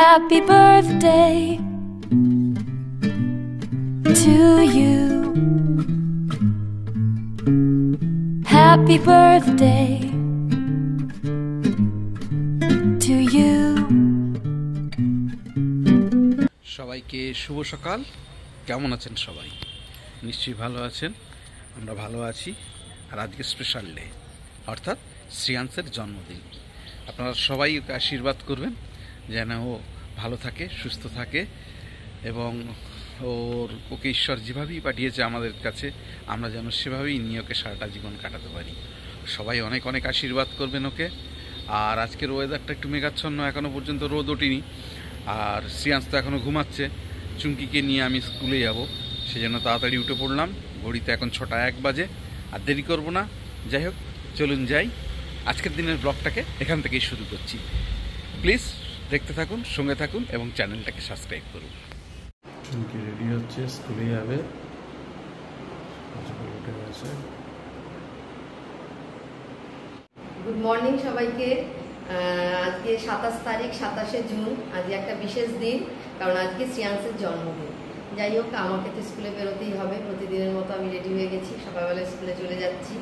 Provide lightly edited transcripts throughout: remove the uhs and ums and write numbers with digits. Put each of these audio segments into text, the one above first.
Happy birthday to you. Happy birthday to you. সবাইকে শুভ সকাল। কেমন আছেন সবাই? নিশ্চয়ই ভালো আছেন, আমরা ভালো আছি। আর আজকে স্পেশাল ডে, অর্থাৎ শ্রেয়াংসের জন্মদিন। আপনারা সবাই ওকে আশীর্বাদ করবেন যেন ও ভালো থাকে, সুস্থ থাকে এবং ওকে ঈশ্বর যেভাবেই পাঠিয়েছে আমাদের কাছে, আমরা যেন সেভাবেই নিয়ে ওকে সারাটা জীবন কাটাতে পারি। সবাই অনেক অনেক আশীর্বাদ করবেন ওকে। আর আজকের ওয়েদারটা একটু মেঘাচ্ছন্ন, এখনও পর্যন্ত রোদ ওঠেনি। আর শ্রেয়াংস তো এখনও ঘুমাচ্ছে। চুমকিকে নিয়ে আমি স্কুলে যাব, সেজন্য তাড়াতাড়ি উঠে পড়লাম। ঘড়িতে এখন 6:01 বাজে। আর দেরি করব না। যাই হোক, চলুন যাই। আজকের দিনের ব্লগটাকে এখান থেকেই শুরু করছি। প্লিজ দেখতে থাকুন, সঙ্গে থাকুন এবং চ্যানেলটাকে সাবস্ক্রাইব করুন। চুমকি রেডি হচ্ছে, স্কুলে যাবে। উঠে গেছে। গুড মর্নিং সবাইকে। আজকে 27 তারিখ, 27শে জুন। আজকে একটা বিশেষ দিন, কারণ আজকে শ্রেয়াংসের জন্মদিন। যাই হোক, আমাকে তো স্কুলে বেরোতেই হবে। প্রতিদিনের মতো আমি রেডি হয়ে গেছি, সকালবেলা স্কুলে চলে যাচ্ছি।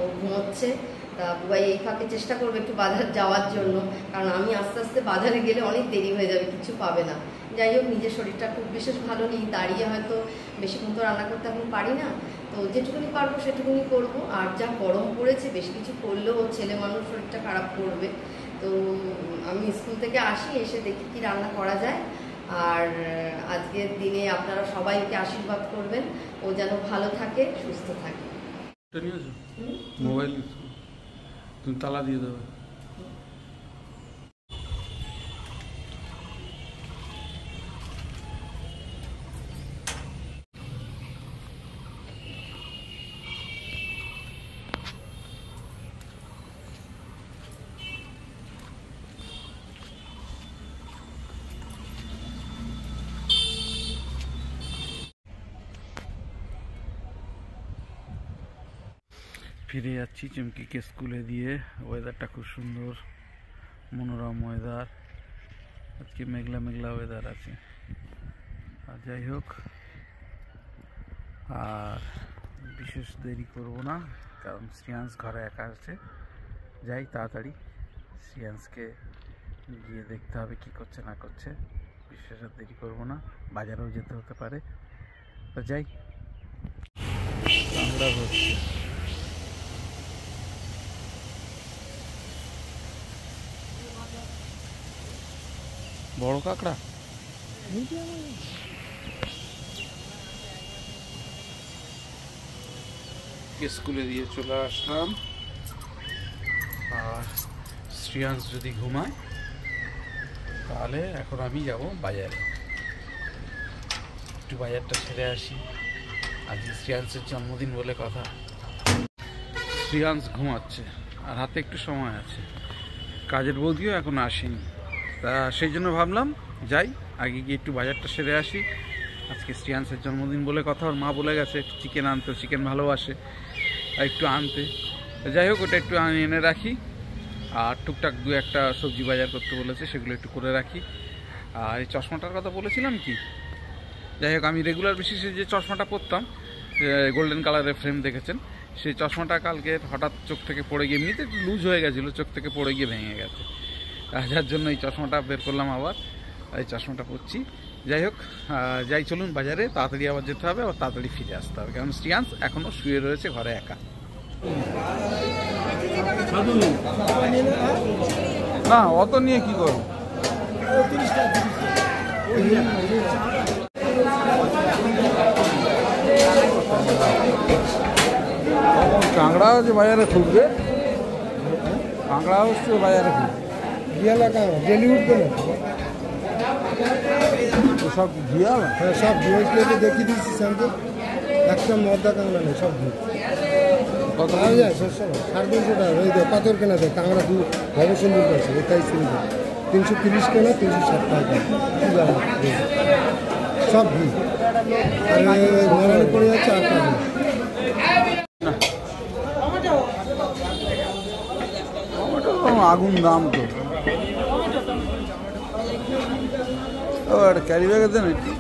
ও ঘুমোচ্ছে। তা বুবাই এই ফাঁকে চেষ্টা করবে একটু বাজার যাওয়ার জন্য, কারণ আমি আস্তে আস্তে বাজারে গেলে অনেক দেরি হয়ে যাবে, কিছু পাবে না। যাই হোক, নিজের শরীরটা খুব বিশেষ ভালো নেই, দাঁড়িয়ে হয়তো বেশিক্ষণ তো রান্না করতে এখন পারি না। তো যেটুকুনি পারবো সেটুকুনি করবো। আর যা গরম পড়েছে, বেশি কিছু করলেও ছেলে মানুষ শরীরটা খারাপ করবে। তো আমি স্কুল থেকে আসি, এসে দেখি কি রান্না করা যায়। আর আজকের দিনে আপনারা সবাই ওকে আশীর্বাদ করবেন, ও যেন ভালো থাকে, সুস্থ থাকে। মোবাইল তুমি তালা দিয়ে দেবে। ফিরে যাচ্ছি চুমকিকে স্কুলে দিয়ে। ওয়েদারটা খুব সুন্দর, মনোরম ওয়েদার। আজকে মেঘলা মেঘলা ওয়েদার আছে। আর যাই হোক, আর বিশেষ দেরি করব না, কারণ শ্রেয়াংস ঘরে একা আছে। যাই তাড়াতাড়ি, শ্রেয়াংসকে গিয়ে দেখতে হবে কি করছে না করছে। বিশেষ আর দেরি করব না, বাজারেও যেতে হতে পারে। তো যাই। আমরা হচ্ছে বড় কাঁকড়া। স্কুলে দিয়ে চলে আসলাম। আর শ্রেয়াংস যদি ঘুমায় তাহলে এখন আমি যাব বাজারে, একটু বাজারটা ছেড়ে আসি। আজকে শ্রেয়াংসের জন্মদিন বলে কথা। শ্রেয়াংস ঘুমাচ্ছে আর হাতে একটু সময় আছে। কাজের বৌদিও এখন আসেনি, তা সেই জন্য ভাবলাম যাই, আগে গিয়ে একটু বাজারটা সেরে আসি। আজকে শ্রেয়াংসের জন্মদিন বলে কথা। ওর মা বলে গেছে একটু চিকেন আনতে, চিকেন ভালোবাসে, আর একটু আনতে। যাই হোক, ওটা একটু এনে রাখি। আর টুকটাক দু একটা সবজি বাজার করতে বলেছে, সেগুলো একটু করে রাখি। আর এই চশমাটার কথা বলেছিলাম কি, যাই হোক, আমি রেগুলার বেসিসে যে চশমাটা পরতাম, গোল্ডেন কালারের ফ্রেম দেখেছেন, সেই চশমাটা কালকে হঠাৎ চোখ থেকে পড়ে গিয়ে, এমনিতে একটু লুজ হয়ে গেছিলো, চোখ থেকে পড়ে গিয়ে ভেঙে গেছে। যার জন্য এই চশমাটা বের করলাম, আবার এই চশমাটা পরছি। যাই হোক, যাই, চলুন বাজারে। তাড়াতাড়ি আবার যেতে হবে, আবার তাড়াতাড়ি ফিরে আসতে হবে, কারণ শ্রেয়াংস এখনও শুয়ে রয়েছে ঘরে একা। না, অত নিয়ে কি করো? কাঁকড়া হচ্ছে বাজারে খুলবে, কাঁকড়া হচ্ছে বাজারে খুলবে। ডেলি উঠবে না সব ঘিয়াল। হ্যাঁ, সব ঘিয়ে দেখিয়ে দিচ্ছি স্যারকে। একটা মদ্দা কাঁকড়া নেই, সব ঘি। কত পাওয়া যায়? 350 টাকা। ওই পাথর কেনা যায় কাঁকড়া, দু ভবসুন্দর আছে, এটাই ছিল 330 কেনা, 360 টাকা। সব ঘি। আর নরমে পড়ে যাচ্ছে 8 টাকা। আগুন দাম তো। ও একটা ক্যারি ব্যাগে দেন একটু,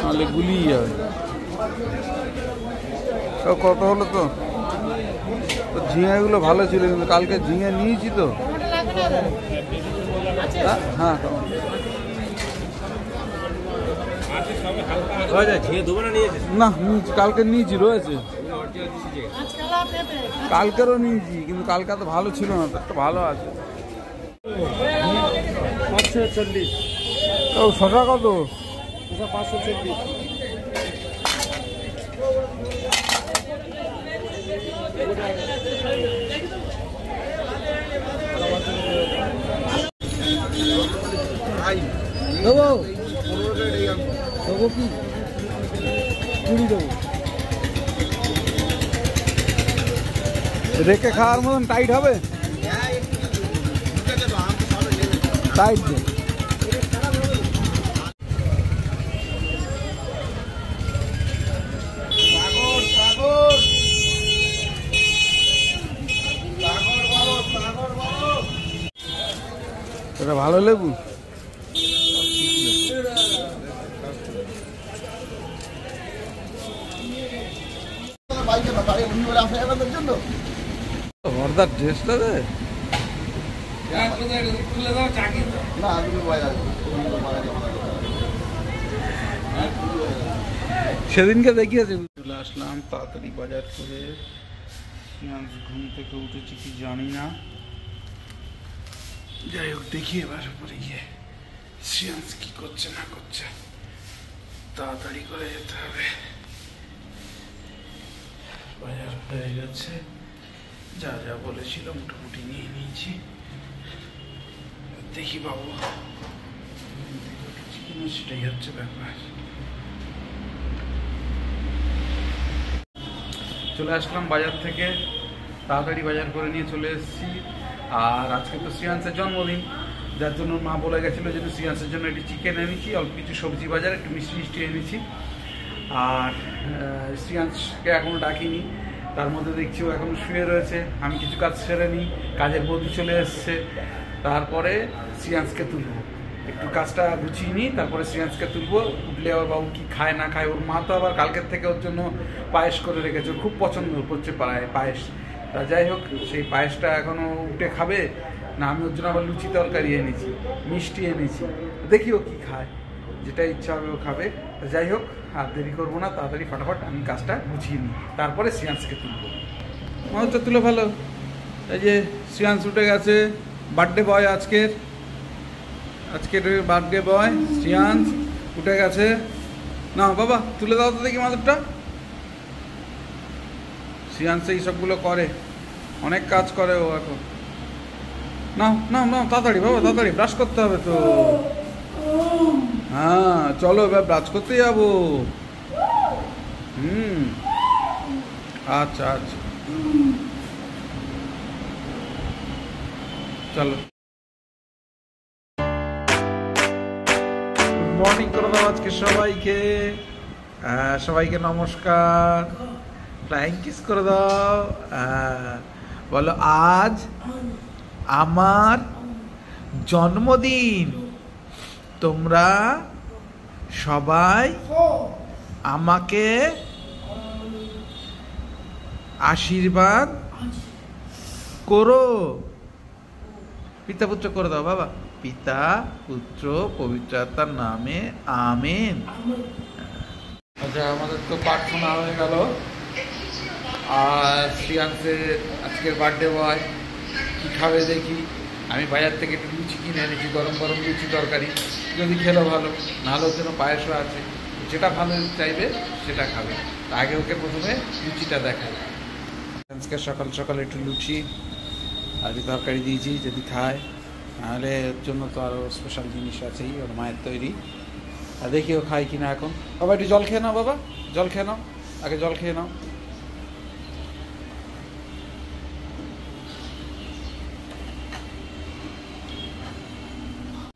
নাহলে গুলিয়ে যাবে। ও কত হলো তো? ঝিঙেগুলো ভালো ছিল, কিন্তু কালকে ঝিঙে নিয়েছি তো। হ্যাঁ না, নিয়েছি, কালকে নিয়েছি, রয়েছে। কালকেরও নিয়েছি, কিন্তু কালকে তো ভালো ছিল না, একটা ভালো আছে। 540। ও শশা কত? 540। দেবো দেবো কি 20 দেবো। রেখে খাওয়ার মতন টাইট হবে? টাইট দে। এটা ভালো লেবু। হরদার ড্রেসটা দে। সেদিনকে দেখিয়েছে। চলে আসলাম তাড়াতাড়ি বাজার করে। ঘুম থেকে উঠেছি কি জানি না, যাই হোক দেখি এবার উপরে গিয়ে শ্রিয়াংশ কি করছে না করছে। তাড়াতাড়ি করে যেতে হবে। বাজার হয়ে গেছে, যা যা বলেছিল মোটামুটি নিয়ে নিয়েছি। দেখি বাবু কিনা, সেটাই হচ্ছে ব্যাপার। চলে আসলাম বাজার থেকে, তাড়াতাড়ি বাজার করে নিয়ে চলে এসেছি। আর আজকে তো শ্রিয়াংশের জন্মদিন, যার জন্য মা বলে গেছিলো যে শ্রিয়াংশের জন্য একটু চিকেন এনেছি, অল্প কিছু সবজি বাজার, একটু মিষ্টি মিষ্টি এনেছি। আর শ্রিয়াংশকে এখনও ডাকিনি, তার মধ্যে দেখছি ও এখন শুয়ে রয়েছে। আমি কিছু কাজ সেরে নিই, কাজের বৌদি চলে এসছে। তারপরে শ্রিয়াংশকে তুলবো, একটু কাজটা গুছিয়ে নিই, তারপরে শ্রিয়াংশকে তুলবো। উঠলে আবার বাবু কি খায় না খায়। ওর মা তো আবার কালকের থেকে ওর জন্য পায়েস করে রেখেছে, ওর খুব পছন্দ করছে পায়েস। তা যাই হোক, সেই পায়েসটা এখনও উঠে খাবে না। আমি ওর জন্য আবার লুচি তরকারি এনেছি, মিষ্টি এনেছি, দেখি ও কী খায়, যেটা ইচ্ছা হবে ও খাবে। যাই হোক, আর দেরি করবো না, তাড়াতাড়ি ফটাফট আমি কাজটা গুছিয়ে নিই, তারপরে শ্রিয়াংশকে তুলবো। মানুষটা তুলে ভালো। এই যে শ্রিয়াংশ উঠে গেছে, বার্থডে বয় আজকের বার্থডে বয় শ্রিয়াংশ উঠে গেছে। না বাবা তুলে দাও তো দেখি মাদুরটা। শ্রিয়াংশ এইসবগুলো করে, অনেক কাজ করে ও এখন। নাও নাও নাও তাড়াতাড়ি বাবা, তাড়াতাড়ি ব্রাশ করতে হবে তো। হ্যাঁ চলো এবার ব্রাশ করতে যাবো। আচ্ছা আচ্ছা চলো। গুড মর্নিং করে দাও আজকে সবাইকে। সবাইকে নমস্কার, ফ্লাইং কিস করে দাও। বলো আজ আমার জন্মদিন, তোমরা সবাই আমাকে আশীর্বাদ করো। পিতা পুত্র করে দাও বাবা। পিতা পুত্র পবিত্র আত্মার নামে আমেন। আচ্ছা, আমাদের তো প্রার্থনা হয়ে গেল। আর শ্রিয়াংশের আজকের বার্থডে বয় কী খাবে দেখি। আমি বাজার থেকে একটু লুচি কিনে এনেছি, গরম গরম লুচি তরকারি, যদি খেলো ভালো, নাহলে ওর জন্য পায়েসও আছে, যেটা ভালো চাইবে সেটা খাবে। আগে ওকে প্রথমে লুচিটা দেখায়। আজকে সকাল সকাল একটু লুচি আর তরকারি দিয়েছি, যদি খায়, নাহলে ওর জন্য তো আরও স্পেশাল জিনিস আছেই, ওর মায়ের তৈরি। আর দেখি ও খায় কিনা এখন। বাবা একটু জল খেয়ে নাও, বাবা জল খেয়ে নাও, আগে জল খেয়ে নাও।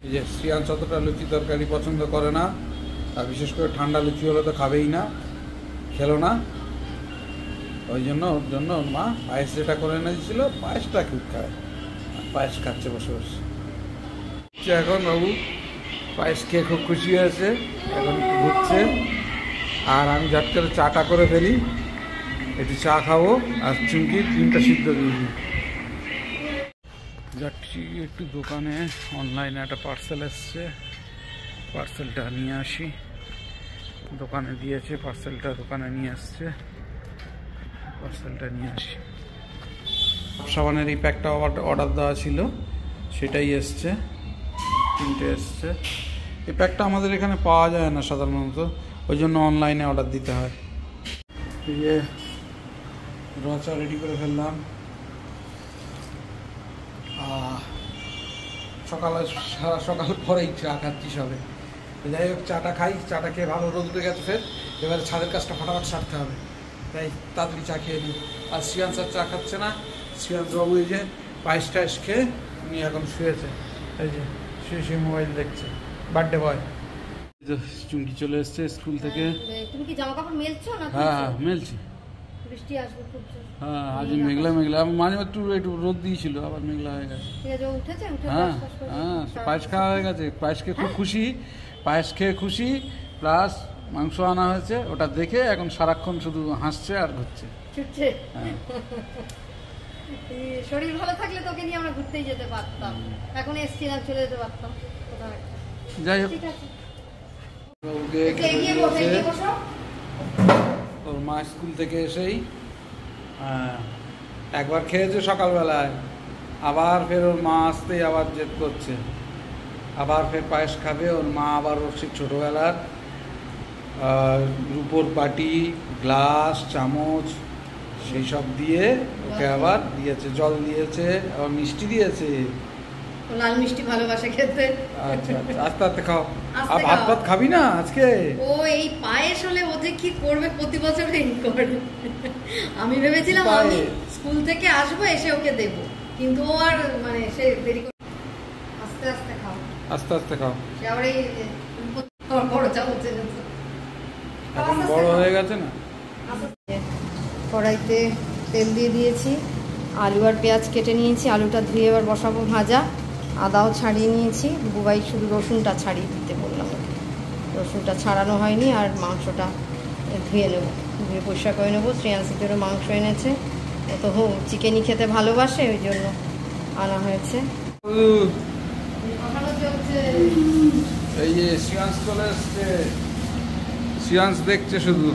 এই যে শ্রিয়াংশ অতটা লুচি তরকারি পছন্দ করে না, আর বিশেষ করে ঠান্ডা লুচি হলে তো খাবেই না, খেলো না। ওই জন্য ওর জন্য ওর মা পায়েস যেটা করে এনে দিয়েছিল, পায়েসটা খুব খায়, পায়েস খাচ্ছে বসে বসে। এখন বাবু পায়েস খেয়ে খুব খুশি হয়েছে, এখন একটু ঘুরছে। আর আমি ঝট করে চাটা করে ফেলি, একটু চা খাবো আর চুমকি ডিমটা সিদ্ধ দিয়ে দিই। যাচ্ছি একটু দোকানে, অনলাইনে একটা পার্সেল এসছে, পার্সেলটা নিয়ে আসি। দোকানে দিয়েছে পার্সেলটা, দোকানে নিয়ে আসছে, পার্সেলটা নিয়ে আসি। সাবানের এই প্যাকটা অর্ডার দেওয়া ছিল, সেটাই এসছে, 3টে এসছে। এই প্যাকটা আমাদের এখানে পাওয়া যায় না সাধারণত, ওই জন্য অনলাইনে অর্ডার দিতে হয়। এই যে রচা রেডি করে ফেললাম। সকাল পরেই চা খাচ্ছি সবে। যাই হোক, চাটা খাই, চাটা খেয়ে ভালো রোদ উঠে গেছে ফের, এবারে ছাদের কাজটা ফটাফট সারতে হবে, তাই তাড়াতাড়ি চা খেয়ে নিই। আর শ্রিয়াংশ আর চা খাচ্ছে না, শ্রিয়াংশ বাবু এই যে পায়েস টায়েস খেয়ে উনি এখন শুয়েছে, এই যে শুয়ে মোবাইল দেখছে, বার্থডে বয়। চুমকি চলে এসছে স্কুল থেকে। তুমি কি জামা কাপড় মেলছো না? হ্যাঁ মেলছি। বৃষ্টি আসবে খুব জোর। হ্যাঁ আজ মেঘলা মাঝে একটু রোদ দিয়েছিল, আবার মেঘলা হয়ে গেছে। হ্যাঁ হ্যাঁ, পায়েস খাওয়া হয়ে গেছে, পায়েস খেয়ে খুব খুশি, পায়েস খেয়ে খুশি, প্লাস মাংস আনা হয়েছে, ওটা দেখে এখন সারাক্ষণ শুধু হাসছে আর ঘুরছে। হ্যাঁ, শরীর ভালো থাকলে তোকে নিয়ে আমরা ঘুরতেই যেতে পারতাম, এখন এসছিলাম, চলে যেতে পারতাম। যাই হোক, ওর মা স্কুল থেকে এসেই একবার খেয়েছে সকালবেলায়, আবার ফের ওর মা আসতেই আবার জেদ করছে, আবার ফের পায়েস খাবে। ওর মা আবার ওর সেই ছোটোবেলার রুপোর বাটি, গ্লাস, চামচ সেই সব দিয়ে ওকে আবার দিয়েছে, জল দিয়েছে, আবার মিষ্টি দিয়েছে। লাল মিষ্টি ভালোবাসে খেতে। আচ্ছা আচ্ছা, আস্তে আস্তে খাও। আর ভাত ভাত খাবি না আজকে? ও এই পায়েস হলে ও যে কি করবে, প্রতি বছর এই করে। আমি ভেবেছিলাম আমি স্কুল থেকে আসবো, এসে ওকে দেবো, কিন্তু ও আর মানে সে দেরি করে। আস্তে আস্তে খাও, আস্তে আস্তে খাও। সে আবার এই বড় চামচ এখন বড় হয়ে গেছে না। কড়াইতে তেল দিয়ে দিয়েছি, আলু আর পেঁয়াজ কেটে নিয়েছি, আলুটা ধুয়ে এবার বসাবো ভাজা। আদাও ছাড়িয়ে নিয়েছি, বুবাই শুধু রসুনটা ছাড়িয়ে দিতে বললাম, রসুনটা ছাড়ানো হয়নি। আর মাংসটা ধুয়ে নেবো, ধুয়ে পরিষ্কার করে নেবো। শ্রেয়াংশীর জন্য মাংস এনেছে, ও তো চিকেনই খেতে ভালোবাসে, ওই জন্য আনা হয়েছে। এই যে শ্রেয়াংশ চলে এসছে, শ্রেয়াংশ দেখছে শুধু,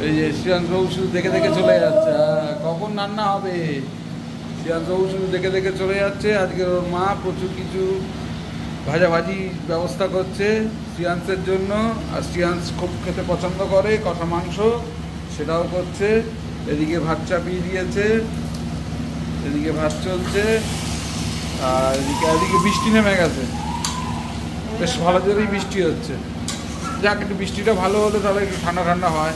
এই যে শ্রেয়াংশ বাবু শুধু দেখে দেখে চলে যাচ্ছে, কখন রান্না হবে। শ্রেয়াংশ বাবু শুধু দেখে দেখে চলে যাচ্ছে। আজকে ওর মা প্রচুর কিছু ভাজাভাজি ব্যবস্থা করছে শ্রেয়াংশের জন্য, আর শ্রেয়াংশ খুব খেতে পছন্দ করে কষা মাংস, সেটাও করছে। এদিকে ভাত চাপিয়ে দিয়েছে, এদিকে ভাত চলছে, আর এদিকে বৃষ্টি নেমে গেছে, বেশ ভালো জোরেই বৃষ্টি হচ্ছে। যাক, একটু বৃষ্টিটা ভালো হলে তাহলে একটু ঠান্ডা ঠান্ডা হয়।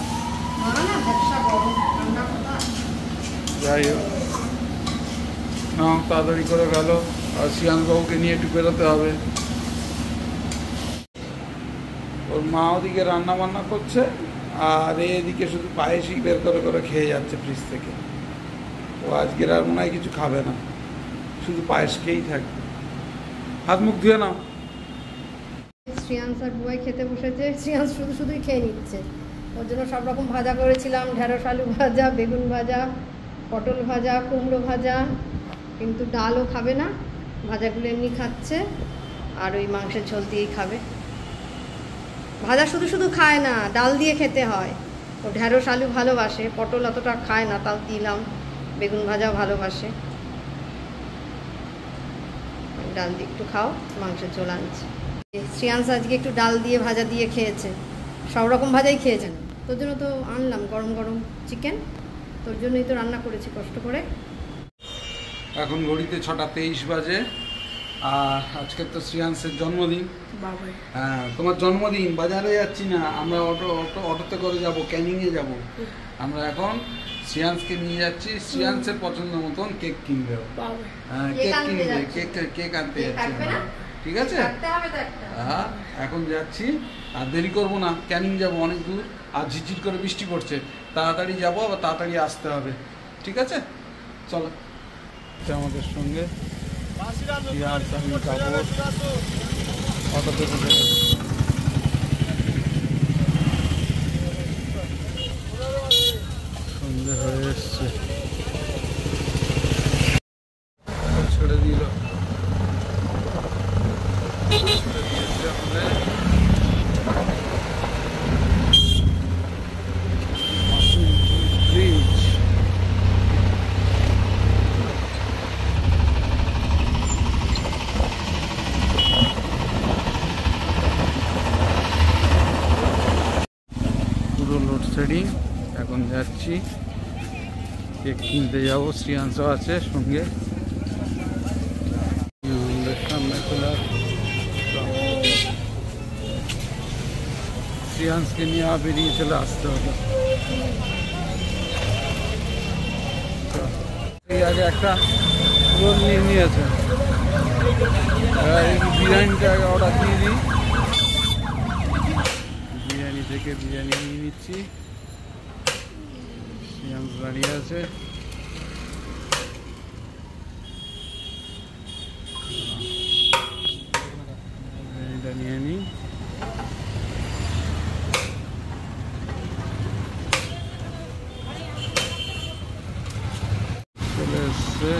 যাই হোক, তাড়াতাড়ি করে গেল, আর শ্রেয়াংশবাবুকে নিয়ে একটু বেরোতে হবে। ওর মা ওদিকে রান্না বান্না করছে, আর এদিকে শুধু পায়েসই বের করে করে খেয়ে যাচ্ছে ফ্রিজ থেকে। ও আজকের আর মনে হয় কিছু খাবে না, শুধু পায়েস খেয়েই থাকবে। হাত মুখ ধুয়ে নাও। শ্রেয়াংশ আর বুবাই খেতে বসেছে, শ্রেয়াংশ শুধুই খেয়ে নিচ্ছে। ওর জন্য সব রকম ভাজা করেছিলাম, ঢেঁড়স আলু ভাজা, বেগুন ভাজা, পটল ভাজা, কুমড়ো ভাজা, কিন্তু ডালও খাবে না, ভাজাগুলো এমনি খাচ্ছে, আর ওই মাংসের ঝোল দিয়েই খাবে। ভাজা শুধু খায় না, ডাল দিয়ে খেতে হয়। ও ঢেঁড়স আলু ভালোবাসে, পটল অতটা খায় না, তাও দিলাম। বেগুন ভাজাও ভালোবাসে, ডাল দিয়ে একটু খাও, মাংসের ঝোল আনছে। শ্রেয়াংশ আজকে একটু ডাল দিয়ে ভাজা দিয়ে খেয়েছে, সব রকম ভাজাই খেয়েছে। তোর জন্য তো আনলাম গরম গরম চিকেন, তোর জন্যই তো রান্না করেছি কষ্ট করে। এখন ঘড়িতে 6:23 বাজে, আর আজকে তো শ্রেয়াংশের জন্মদিন। হ্যাঁ, তোমার জন্মদিন। বাজারে যাচ্ছি না আমরা, অটোতে করে যাব, ক্যানিংয়ে যাব। আমরা এখন শ্রেয়াংশকে নিয়ে যাচ্ছি, শ্রেয়াংশের পছন্দ মতন কেক কিনবে। হ্যাঁ, কেক কিনবে, কেক আনতে যাচ্ছি। ঠিক আছে, হ্যাঁ এখন যাচ্ছি, আর দেরি করবো না, ক্যানিং যাব অনেক দূর, আর ঝিরঝির করে বৃষ্টি পড়ছে, তাড়াতাড়ি যাবো, আবার তাড়াতাড়ি আসতে হবে। ঠিক আছে, চলো। আমাদের সঙ্গে অটোতে বসে গেছে। সন্ধ্যে হয়ে এসছে, ছেড়ে দিল। ব্রিজ পুরো লোডশেডিং। এখন যাচ্ছি কেক কিনতে যাবো, শ্রিয়াংশ আছে সঙ্গে। সামনে খোলা শ্রিয়াংশকে নিয়ে বেরিয়ে চলে আসতে হলো। এই আগে একটা রোল নিয়ে নিয়েছে, বিরিয়ানিটা আগে অর্ডার দিয়ে দিই। বিরিয়ানি থেকে বিরিয়ানি নিয়ে নিচ্ছি। শ্রিয়াংশ দাঁড়িয়ে আছে। বিরিয়ানিটা নিয়ে নিই। চলে এসছে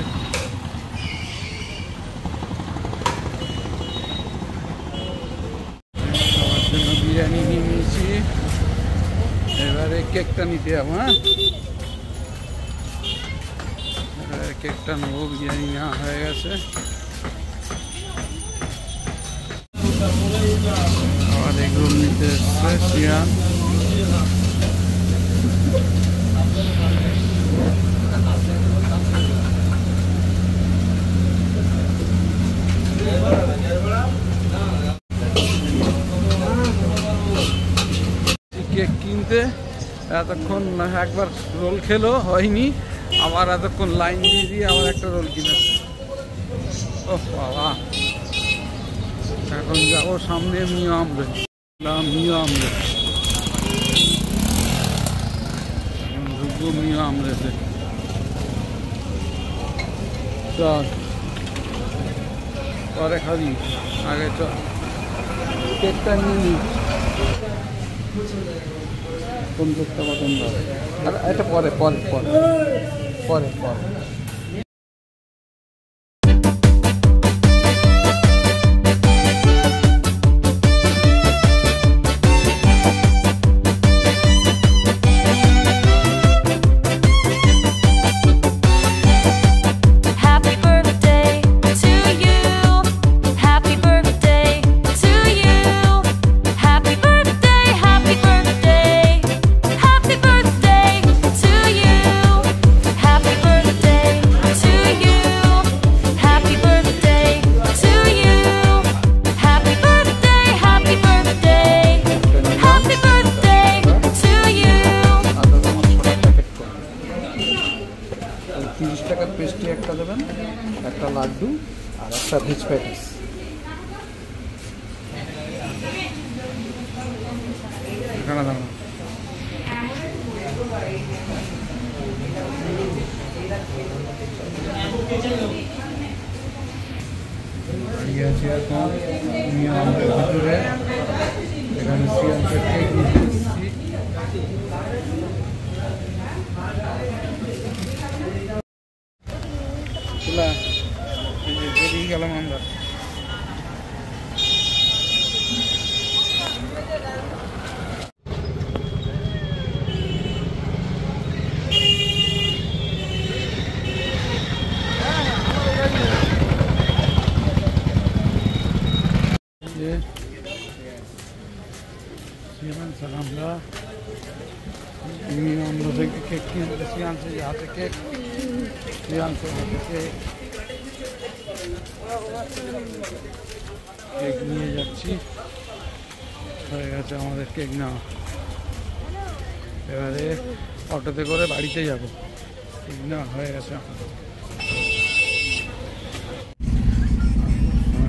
সবার জন্য বিরিয়ানি নিয়ে নিয়েছি। এবারে কেকটা নিতে যাবো। হ্যাঁ, এবারে কেকটা নেবো। বিরিয়ানি নেওয়া হয়ে গেছে। আবার এগুলো নিতে এসছে শ্রিয়ান। কেক কিনতে এতক্ষণ একবার রোল খেলো, হয়নি, আবার এতক্ষণ লাইন দিয়ে দিয়ে আবার একটা রোল কিনেছে। ও বাবা, এখন যাবো সামনে মিও আমলে। মিও আমলে এখন ঢুকবো মিও আমলেতে। চল পরে খাবি, আগে চল কেকটা নিয়ে নি। কোন কেকটা পছন্দ হবে? আর এটা পরে পরে পরে পরে পরে Happy birthday to you. Happy birthday to you. Happy birthday, happy birthday. Happy birthday to you. Happy birthday to you. Happy birthday to you. Happy birthday, happy birthday. Happy birthday to you. 30 টাকার pastry একটা দেবেন, একটা লাড্ডু আর একটা veg patties. এখানে দাঁড়ান। দাঁড়িয়ে আছি এখন মিও আমলের ভিতরে। এখানে শ্রিয়াংশের কেক নিয়ে এসেছি। খোলা, এই যে বেরিয়ে গেলাম আমরা। আমরা মিও আমলে থেকে কেক কিনতে, শ্রিয়াংশের হাতে কেক, শ্রিয়াংশের হাতে কেক। কেক নিয়ে যাচ্ছি, হয়ে গেছে আমাদের কেক নেওয়া। এবারে অটোতে করে বাড়িতে যাব। কেক নেওয়া হয়ে গেছে।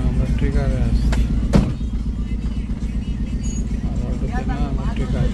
আমরা ট্রিগারে আসছি, আর অটোতে না, আমরা ট্রিগারে।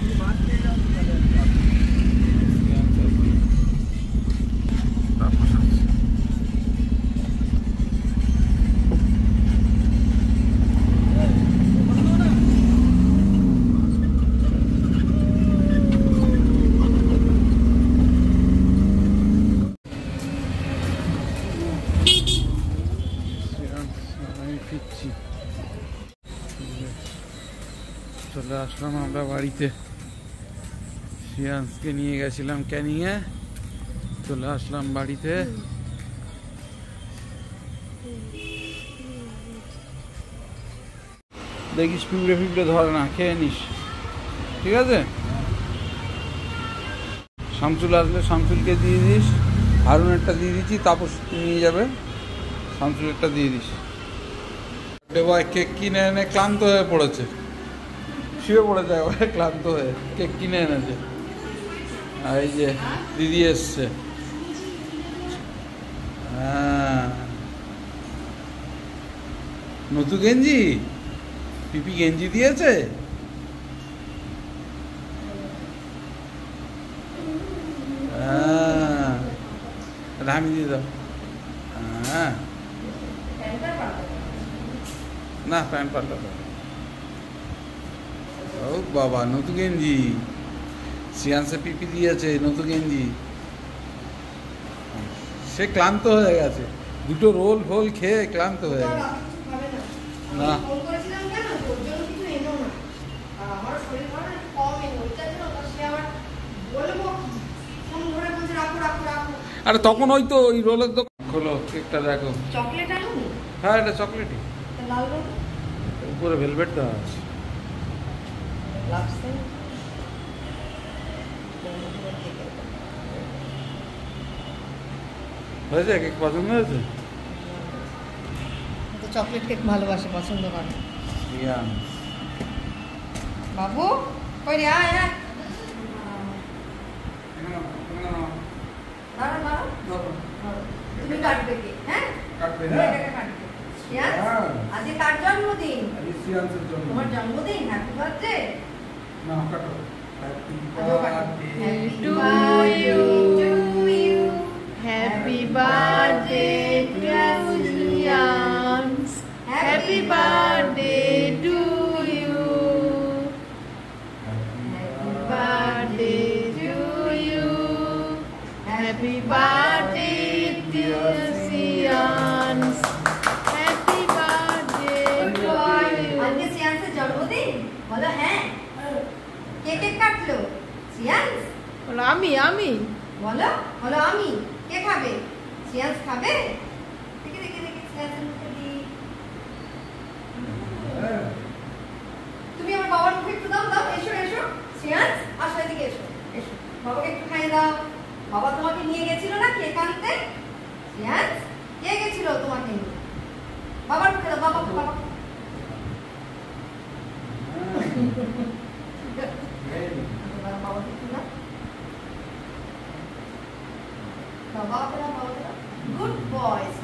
চলে আসলাম আমরা বাড়িতে। শ্রিয়াংশকে নিয়ে গেছিলাম ক্যানিংয়ে, চলে আসলাম বাড়িতে। দেখিস পিঁপড়ে ফিপড়ে ধরে না, খেয়ে নিস, ঠিক আছে? শামসুল আসলে শামসুলকে দিয়ে দিস, হারুনেরটা দিয়ে দিচ্ছি, তাপস নিয়ে যাবে, শামসুলেরটা দিয়ে দিস। ভাই কেক কিনে এনে ক্লান্ত হয়ে পড়েছে, শুয়ে পড়েছে একবারে ক্লান্ত হয়ে, কেক কিনে এনেছে। আর এই যে দিদি এসছে, হ্যাঁ নতুন গেঞ্জি, পিপি গেঞ্জি দিয়েছে। আমি দিয়ে দাও। হ্যাঁ না প্যান্ট পাল্টাতে, ও বাবা নতুন গেঞ্জি, শ্রিয়াংশে পিপি দিয়েছে নতুন গেঞ্জি। সে ক্লান্ত হয়ে গেছে, দুটো রোল ফোল খেয়ে ক্লান্ত হয়ে গেছে। না আরে তখন ওই তো ওই রোলের দোকান খোলো, কেকটা দেখো। চকলেট আলু? হ্যাঁ এটা চকলেটই, লাল রঙ, উপরে ভেলভেট দেওয়া আছে। হয়েছে কেক পছন্দ হয়েছে? তো চকলেট কেক ভালোবাসে, পছন্দ করে। বাবু কই রে, আয় আয়, তুমি কাটবে কি? হ্যাঁ কাটবে, হ্যাঁ কাটবে। আজকে কার জন্মদিন? শ্রিয়াংশের জন্য। তোমার জন্মদিন, হ্যাপি বার্থডে। না কাটো। Happy to you, happy birthday to Shriyans, happy birthday to you, happy birthday to you, happy birthday to Shriyans, happy birthday to you. আজকে শ্রিয়াংসের জন্মদিন, বলো হ্যাঁ। কে কেক কাটলো? শ্রিয়াংস বলো আমি বলো বলো আমি। কে খাবে? শ্রিয়াংস খাবে? দেখে দেখে দেখে শ্রিয়াংসের মুখে দিই। তুমি আমার বাবার মুখে একটু দাও, দাও, এসো এসো শ্রিয়াংস, আসো এদিকে এসো, এসো বাবাকে একটু খাইয়ে দাও। বাবা তোমাকে নিয়ে গেছিল না কেক আনতে? শ্রিয়াংস কে গেছিল তোমাকে নিয়ে? বাবার মুখে দাও, বাবা বাবা। Good boys.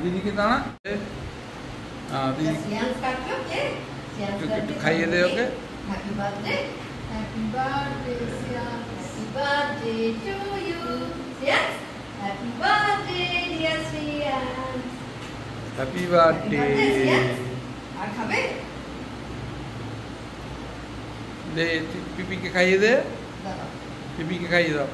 দিদিকে দাঁড়া, একটু খাইয়ে দে ওকে। Happy birthday, happy birthday, Shriyans. Happy birthday to you, Shriyans. Happy birthday, dear Shriyans. Happy birthday. আর খাবে? দে পিপিকে খাইয়ে দে, দাও। পিপিকে খাইয়ে দাও।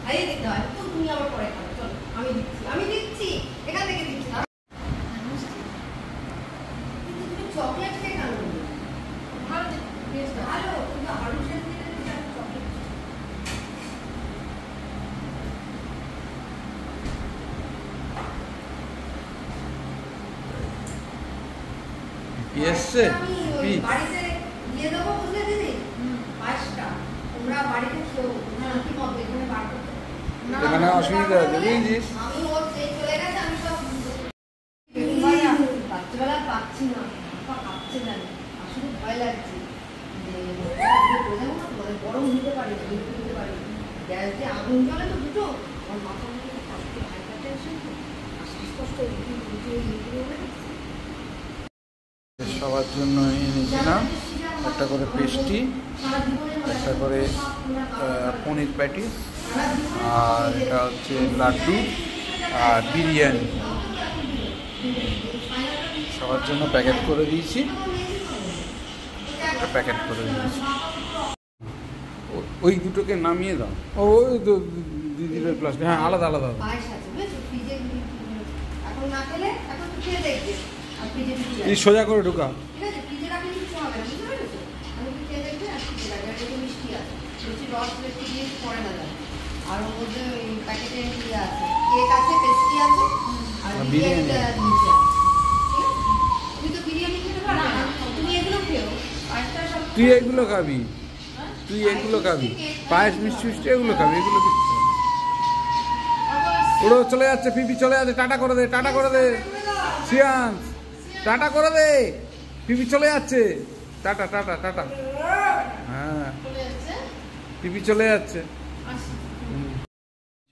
খাইয়ে দিতে হয় তো, তুমি আবার পরে খাবে। চলো আমি দিচ্ছি এখান থেকে দিচ্ছি না। কিন্তু তুমি চকলেট কেক আনো, ভালো বেশ ভালো, কিন্তু আরো শেষ দিতে চকলেট। এসছে আমি বাড়িতে দিয়ে দেবো, বুঝলে দিদি? পাঁচটা তোমরা বাড়িতে খেও, কি মত এখানে বার করতে এখানে অসুবিধা আছে বুঝছিস। আমি ওর সেই চলে গেছে, আমি সব রাত্রিবেলা পাচ্ছি না, কাঁপছে জানি, আসলে ভয় লাগছে যে গরম নিতে পারি, নিতে পারি, গ্যাস দিয়ে আগুন জ্বলে তো দুটো, আমার মাথা মধ্যে হাইপার টেনশন, শ্বাসকষ্ট, সবার জন্য এনেছিলাম একটা করে পেস্ট্রি, তারপরে পনির প্যাটিস, আর এটা হচ্ছে লাড্ডু আর বিরিয়ানি। সবার জন্য প্যাকেট করে দিয়েছি, প্যাকেট করে দিয়েছি। ওই দুটোকে নামিয়ে দাও। ওই তো দিদিদের প্লাস্টিক, হ্যাঁ আলাদা আলাদা। এই সোজা করে ঢুকা। আর ওর মধ্যে ওই প্যাকেটে ইয়ে আছে, কেক আছে, পেস্ট্রি আছে, আর বিরিয়ানিটা নিচে আছে। তুমি তো বিরিয়ানি খেতে পারো না, তুমি এগুলো খেও। তুই এগুলো খাবি, তুই এগুলো খাবি, পায়েস মিষ্টি মিষ্টি এগুলো খাবি, এগুলো কিছু ওরা চলে যাচ্ছে, পিপি চলে যাচ্ছে, টাটা করে দে, টাটা করে দে শ্রিয়াংশ, টাটা করে দে, পিপি চলে যাচ্ছে, টাটা টাটা টাটা। হ্যাঁ পিপি চলে যাচ্ছে,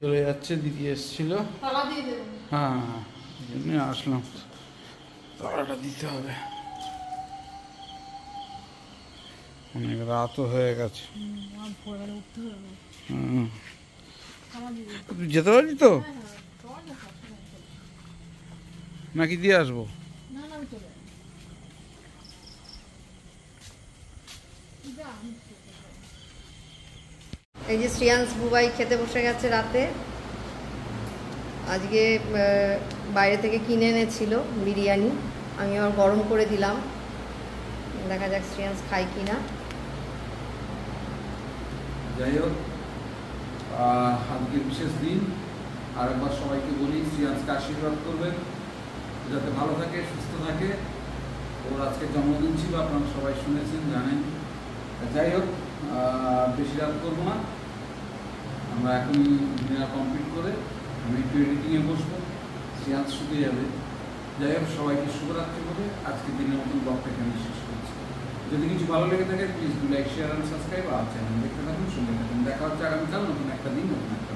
চলে যাচ্ছে। দিদি এসছিল, হ্যাঁ এমনি আসলাম, তাড়াটা দিতে হবে, অনেক রাতও হয়ে গেছে। যেতে পারবি তো নাকি দিয়ে আসবো? এই যে শ্রিয়াংশ বুবাই খেতে বসে গেছে রাতে। আজকে বাইরে থেকে কিনে এনেছিল বিরিয়ানি, আমি আবার গরম করে দিলাম, দেখা যাক শ্রিয়াংশ খায় কিনা। যাই হোক, আজকে বিশেষ দিন, আর একবার সবাইকে বলি শ্রিয়াংশকে আশীর্বাদ করবেন যাতে ভালো থাকে, সুস্থ থাকে। ওর আজকে জন্মদিন ছিল, আপনারা সবাই শুনেছেন, জানেন। যাই হোক, বেশি রাত করবো না, আমরা এখনই ডিনার কমপ্লিট করে আমি একটু এডিটিংয়ে বসবো, শ্রিয়াংশ শুতে যাবে। যাই হোক, সবাইকে শুভরাত্রি বলে আজকের দিনের মতন ব্লগটা এখানে শেষ করছি। যদি কিছু ভালো লেগে থাকে please do like, share and subscribe. আর চ্যানেল দেখতে থাকুন, সঙ্গে থাকুন। দেখা হচ্ছে আগামীকাল নতুন একটা দিন, নতুন একটা